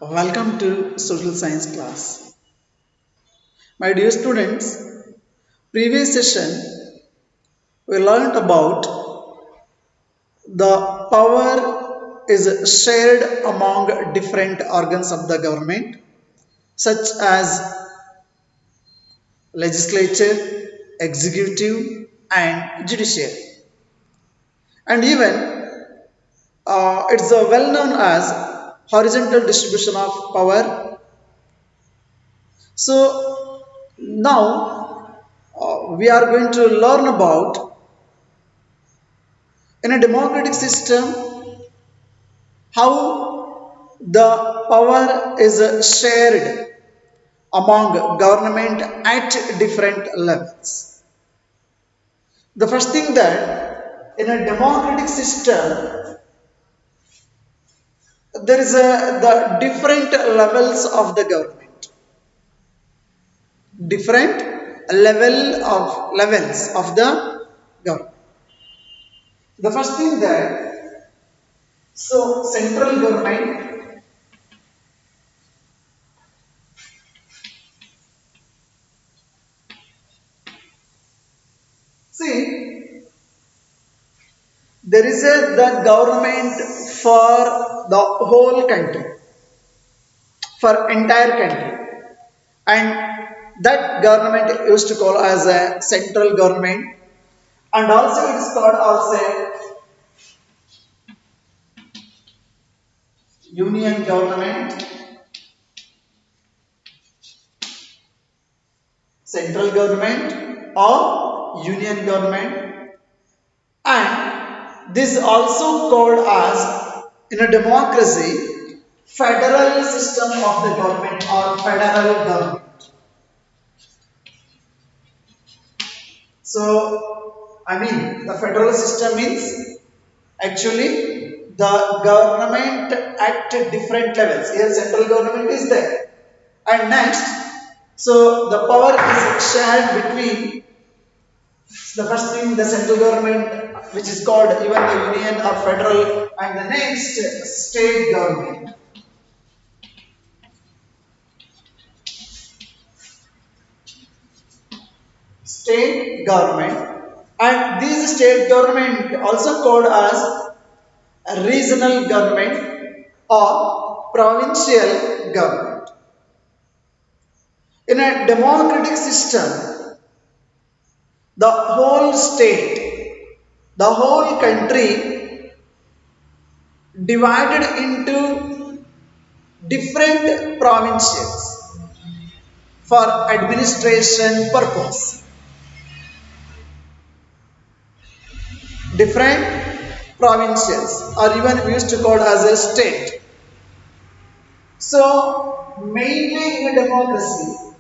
Welcome to social science class. My dear students, previous session we learned about the power is shared among different organs of the government such as legislature, executive and judiciary. And even it's well known as horizontal distribution of power. So now we are going to learn about in a democratic system how the power is shared among government at different levels. The first thing that in a democratic system there is the different different levels of the government. The first thing that central government. See, there is the government for the whole country, for entire country, and that government used to call as a central government, and also it is called as a union government, central government or union government, and this is also called as in a democracy federal system of the government or federal government. So, I mean, the federal system means actually the government at different levels. Here, central government is there, and next, so the power is shared between the first thing the central government, which is called even the union or federal, and the next state government. State government, and these state government also called as a regional government or provincial government. In a democratic system, the whole state, the whole country divided into different provinces for administration purpose. Different provinces, or even we used to call as a state. So mainly in a democracy,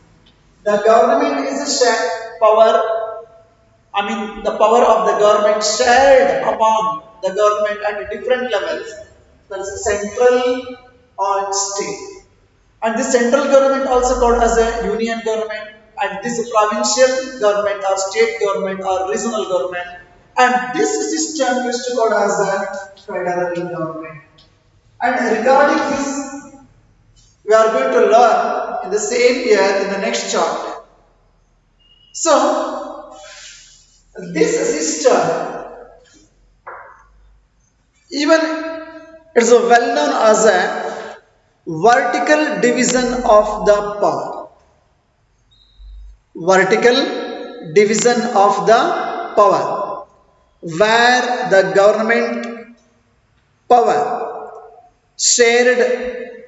the government is a power. I mean, the power of the government shared among the government at different levels. That's central or state. And this central government also called as a union government, and this provincial government or state government or regional government, and this system used to called as a federal government. And regarding this, we are going to learn in the same year in the next chapter. So this system, even it's well known as a vertical division of the power. Vertical division of the power, where the government power shared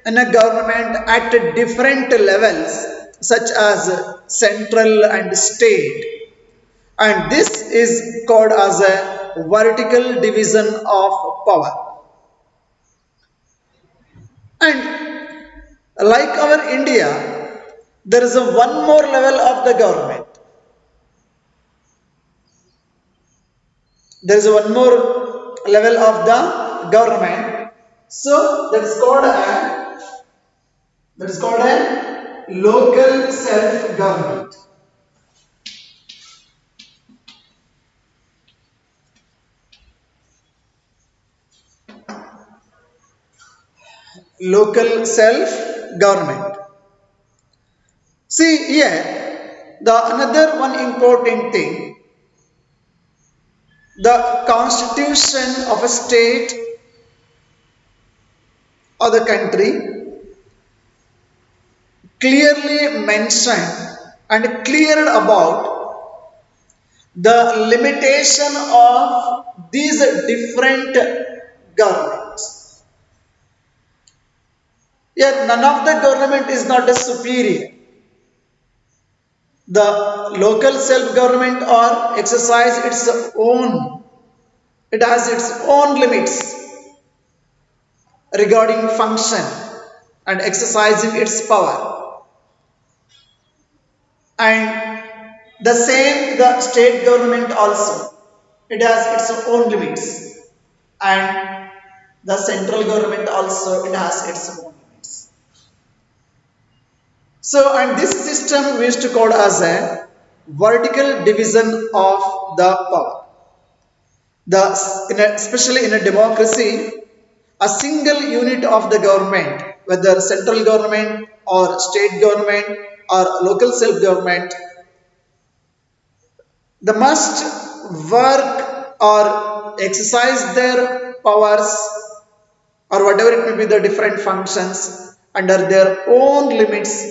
in a government at different levels such as central and state, and this is called as a vertical division of power. And like our India, there is a one more level of the government. There is one more level of the government. So that is called a local self government. local self government. See here, the another one important thing, the constitution of a state or the country clearly mentioned and cleared about the limitation of these different governments. Yet none of the government is not a superior. The local self-government or exercise its own, it has its own limits regarding function and exercising its power. And the same the state government also, it has its own limits. And the central government also, it has its own limits. So, and this system we used to call as a vertical division of the power. Especially in a democracy, a single unit of the government, whether central government or state government or local self-government, they must work or exercise their powers or whatever it may be the different functions under their own limits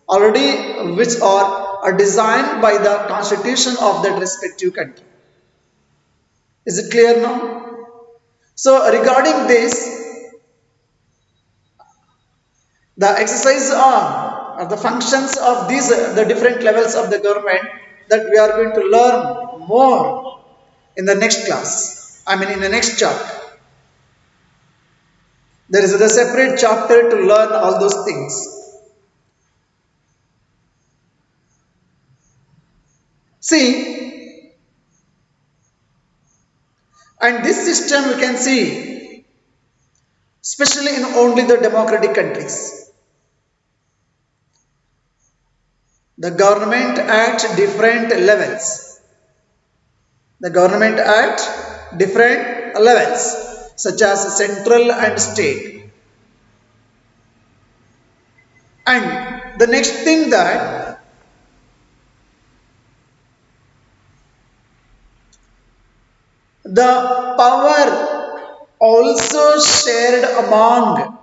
already which are designed by the constitution of that respective country. Is it clear now? So regarding this, the exercise on or the functions of these the different levels of the government that we are going to learn more in the next class. I mean in the next chapter. There is a separate chapter to learn all those things. See, and this system we can see, especially in only the democratic countries. The government at different levels. The government at different levels, such as central and state. And the next thing that the power also shared among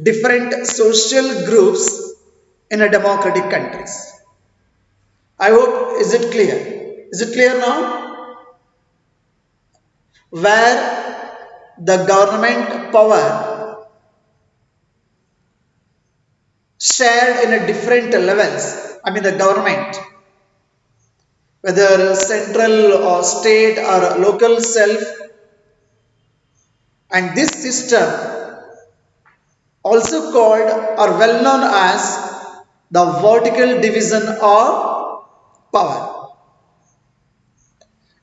different social groups in a democratic countries. I hope, is it clear? Is it clear now? Where the government power shared in a different levels. I mean the government, whether central or state or local self, and this system also called or well known as the vertical division of power.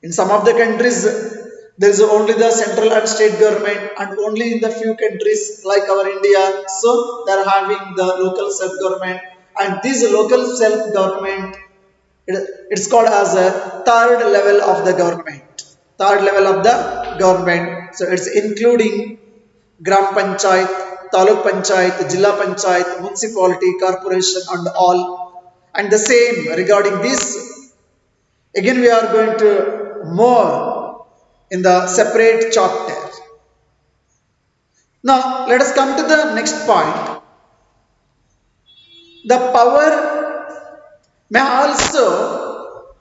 In some of the countries, there is only the central and state government, and only in the few countries like our India, so they are having the local self-government, and this local self-government, it's called as a third level of the government. Third level of the government. So it's including Gram Panchayat, Taluk Panchayat, Jilla Panchayat, municipality, corporation, and all. And the same regarding this, again we are going to more in the separate chapter. Now let us come to the next point. The power may also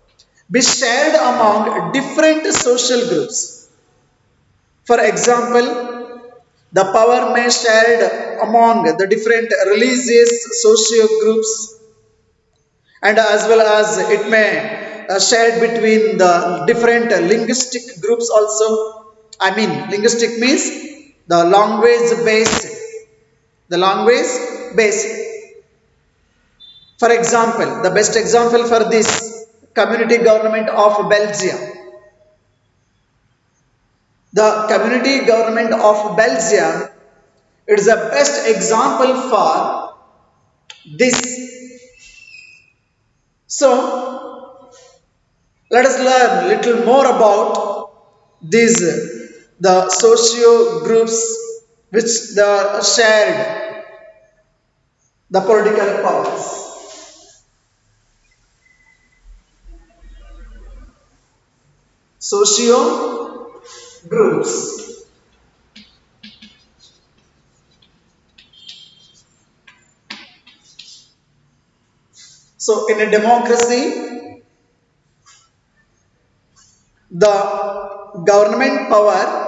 be shared among different social groups. For example, the power may shared among the different religious socio groups, and as well as it may shared between the different linguistic groups also. I mean linguistic means the language based. The language based. For example, the best example for this community government of Belgium. The community government of Belgium, it is the best example for this. So let us learn little more about these the socio groups which the shared the political powers. Socio groups. So in a democracy, the government power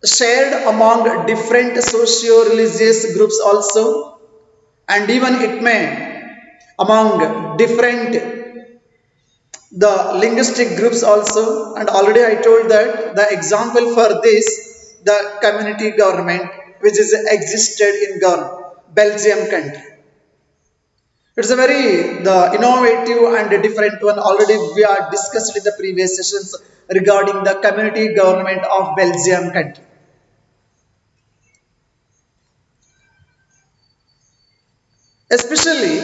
shared among different socio-religious groups also, and even it may among different the linguistic groups also. And already I told that the example for this, the community government which is existed in Belgium country. It's a very the innovative and different one. Already we are discussed in the previous sessions regarding the community government of Belgium country. Especially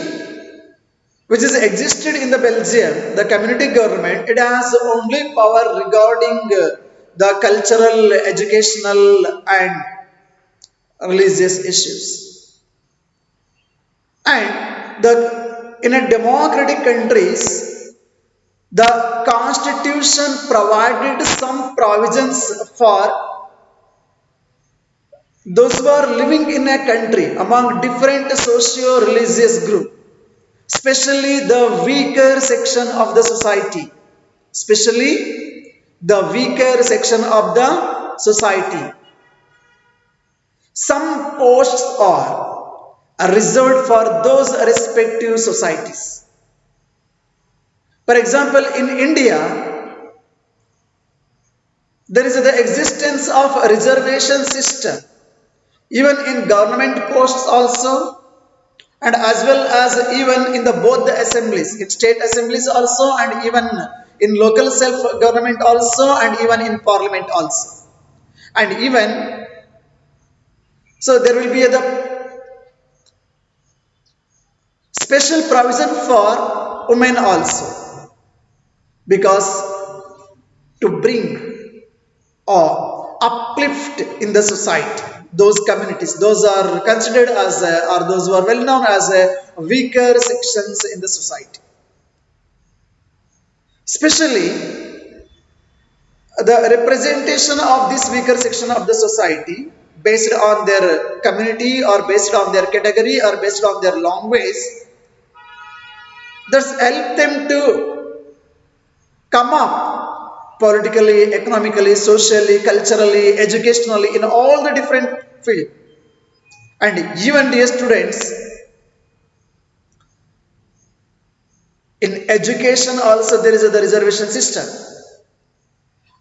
which is existed in the Belgium, the community government, it has only power regarding the cultural, educational and religious issues. And the in a democratic countries, the constitution provided some provisions for those who are living in a country among different socio-religious groups, especially the weaker section of the society, especially the weaker section of the society. Some posts are reserved for those respective societies. For example, in India, there is the existence of a reservation system, even in government posts also, and as well as even in the both the assemblies, in state assemblies also, and even in local self government also, and even in parliament also. And even so there will be the special provision for women also, because to bring or uplift in the society those communities, those are considered as or those who are well known as weaker sections in the society. Especially the representation of this weaker section of the society based on their community or based on their category or based on their language, that's help them to come up politically, economically, socially, culturally, educationally, in all the different fields. And even dear students, in education also there is the reservation system.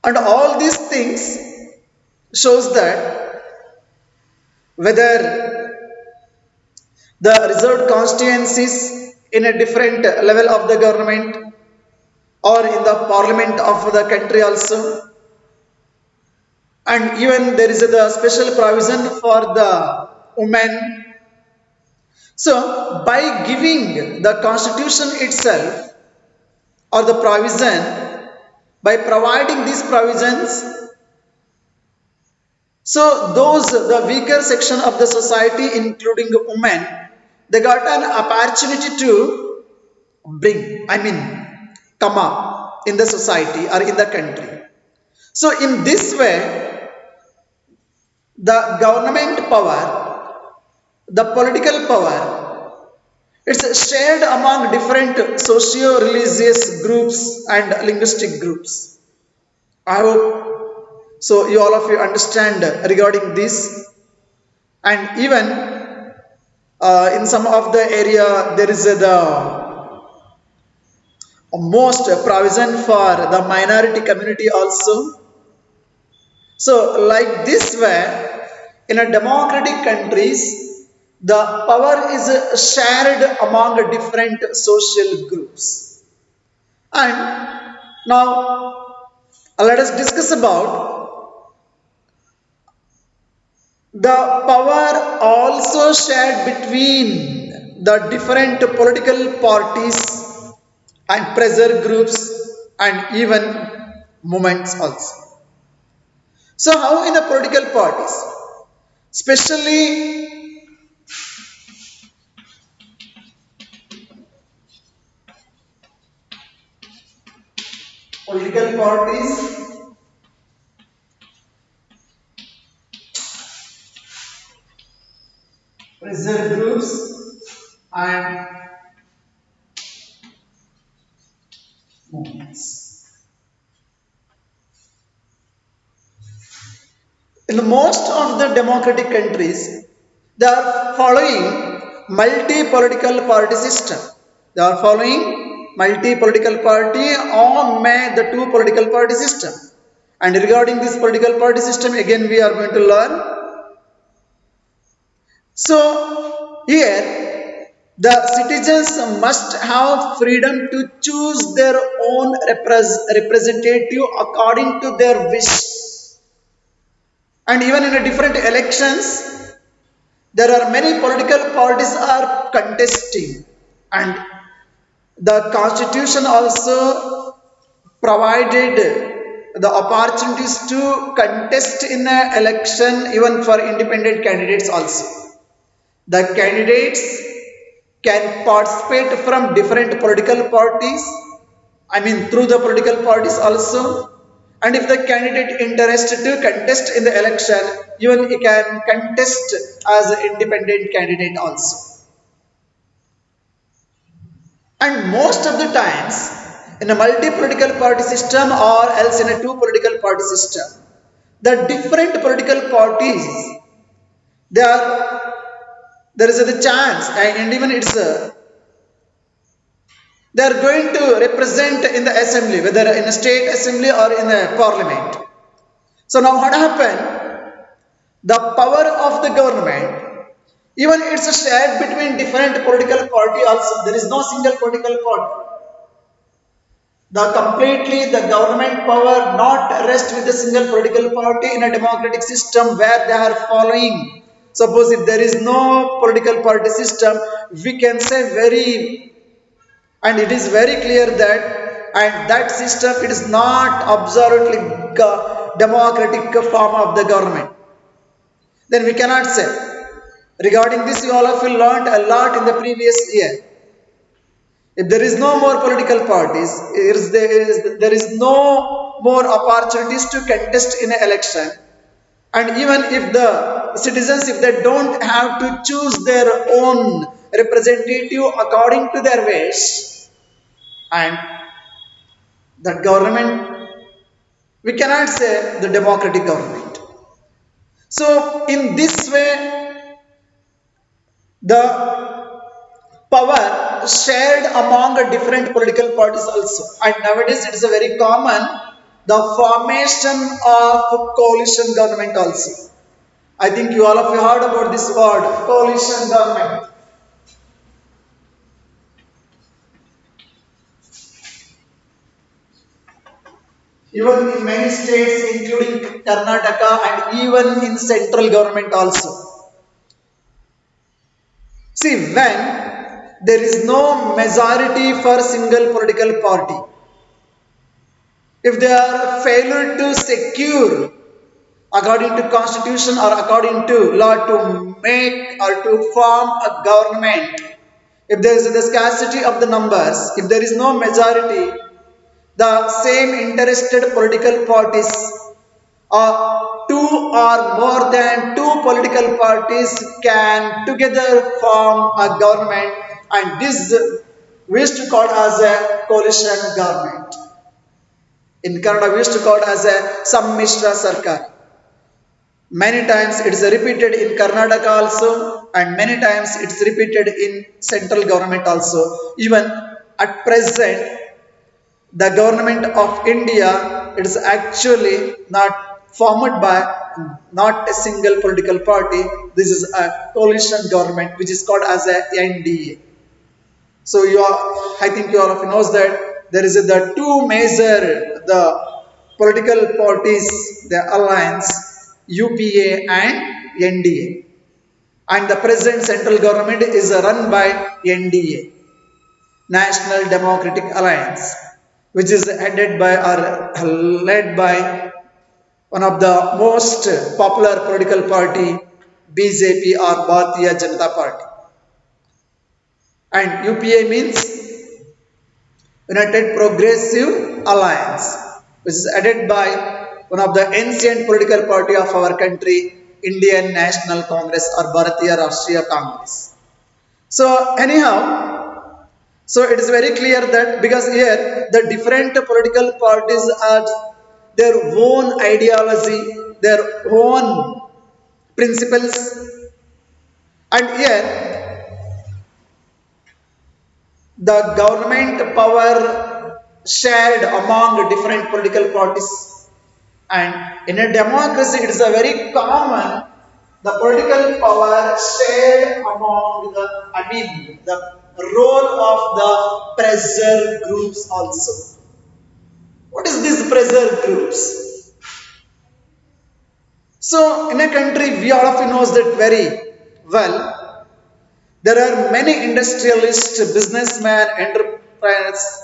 And all these things shows that whether the reserved constituencies in a different level of the government or in the parliament of the country also, and even there is the special provision for the women. So by giving the constitution itself or the provision, by providing these provisions, so those the weaker section of the society including women, they got an opportunity to bring, I mean come up in the society or in the country. So in this way, the government power, the political power, it's shared among different socio-religious groups and linguistic groups. I hope so you all of you understand regarding this. And even in some of the area there is the most provision for the minority community also. So like this way, in a democratic countries, the power is shared among different social groups. And now let us discuss about the power also shared between the different political parties and pressure groups and even movements also. So how in the political parties? Especially political parties, reserve groups, and movements. In the most of the democratic countries, they are following multi-political party system. They are following multi-political party or may the two political party system. And regarding this political party system, again we are going to learn. So here the citizens must have freedom to choose their own representative according to their wish. And even in a different elections, there are many political parties are contesting, and the constitution also provided the opportunities to contest in an election even for independent candidates also. The candidates can participate from different political parties, I mean through the political parties also. And if the candidate interested to contest in the election, even he can contest as an independent candidate also. And most of the times, in a multi-political party system or else in a two political party system, the different political parties, they are there is a chance, and even they are going to represent in the assembly, whether in a state assembly or in a parliament. So now what happened? The power of the government, even it's shared between different political party also. There is no single political party. The completely the government power not rest with a single political party in a democratic system where they are following. Suppose if there is no political party system, we can say very, and it is very clear that, and that system it is not absolutely democratic form of the government. Then we cannot say. Regarding this, you all of you learned a lot in the previous year. If there is no more political parties, there is no more opportunities to contest in an election. And even if the citizens, if they don't have to choose their own representative according to their wish, and that government, we cannot say the democratic government. So in this way, the power shared among different political parties also. And nowadays it is a very common the formation of coalition government also. I think you all of you heard about this word coalition government. Even in many states including Karnataka and even in central government also. See, when there is no majority for single political party, if they are failure to secure according to constitution or according to law to make or to form a government, if there is the scarcity of the numbers, if there is no majority, the same interested political parties or two or more than two political parties can together form a government, and this we used to call as a coalition government. In Kannada we used to call it as a Sammishra Sarkar. Many times it is repeated in Karnataka also, and many times it's repeated in central government also. Even at present, the government of India it is actually not formed by not a single political party. This is a coalition government which is called as a NDA. So I think you all of you knows that there is the two major the political parties, the alliance UPA and NDA, and the present central government is run by NDA, National Democratic Alliance, which is headed by or led by one of the most popular political party, BJP or Bharatiya Janata Party. And UPA means United Progressive Alliance, which is headed by one of the ancient political party of our country, Indian National Congress or Bharatiya Rashtriya Congress. So anyhow, so it is very clear that because here the different political parties have their own ideology, their own principles, and here the government power shared among different political parties. And in a democracy, it is a very common the political power shared among the role of the pressure groups also. What is these pressure groups? So in a country, we all of you knows that very well. There are many industrialists, businessmen, entrepreneurs,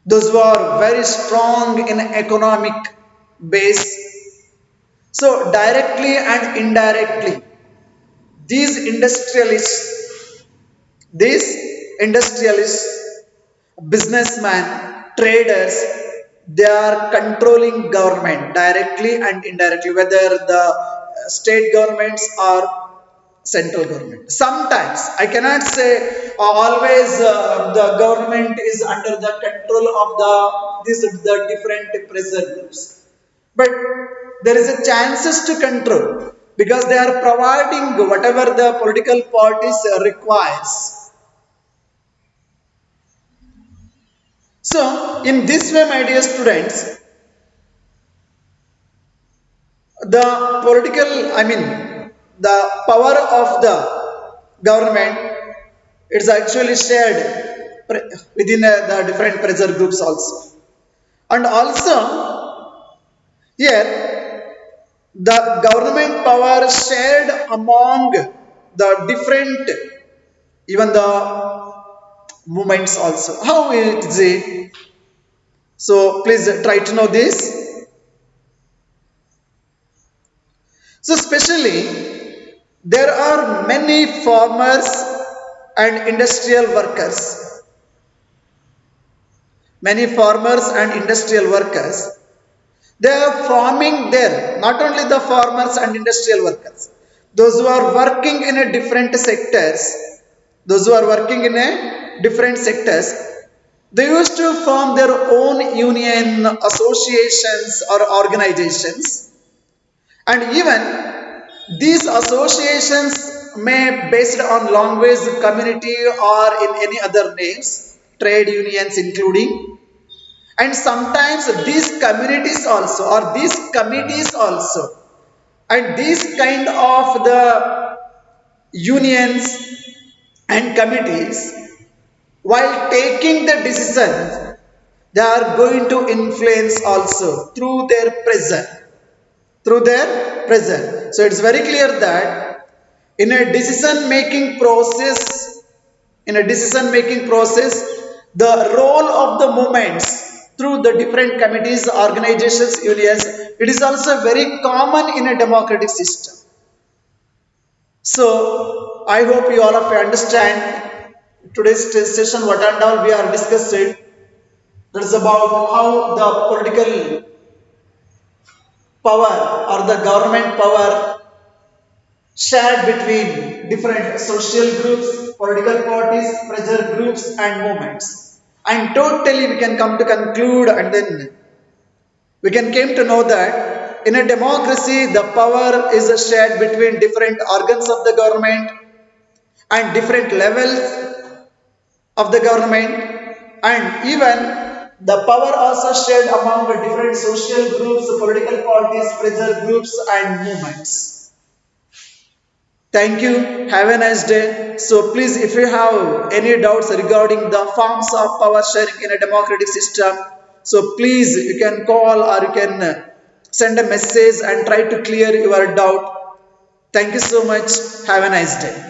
those who are very strong in economic base. So directly and indirectly, these industrialists, these industrialists, businessmen, traders, they are controlling government directly and indirectly, whether the state governments or central government. Sometimes I cannot say always the government is under the control of the different pressure groups, but there is a chances to control because they are providing whatever the political parties requires. So in this way, my dear students, the political, I mean, the power of the government, it's actually shared within the different pressure groups also. And also here the government power shared among the different, even the movements also. How is it? So please try to know this. So especially there are many farmers and industrial workers. Many farmers and industrial workers, they are farming there. Not only the farmers and industrial workers, those who are working in a different sectors, those who are working in a different sectors, they used to form their own union associations or organizations, and even these associations may based on language, community, or in any other names, trade unions including. And sometimes these communities also or these committees also and these kind of the unions and committees, while taking the decisions, they are going to influence also through their pressure. So it's very clear that in a decision making process, the role of the movements through the different committees, organizations, unions, it is also very common in a democratic system. So I hope you all of you understand today's session what and all we are discussing. That is about how the political power or the government power shared between different social groups, political parties, pressure groups, and movements. And totally we can come to conclude, and then we can came to know that in a democracy, the power is shared between different organs of the government and different levels of the government, and even the power also shared among the different social groups, political parties, pressure groups, and movements. Thank you. Have a nice day. So please, if you have any doubts regarding the forms of power sharing in a democratic system, so please you can call or you can send a message and try to clear your doubt. Thank you so much. Have a nice day.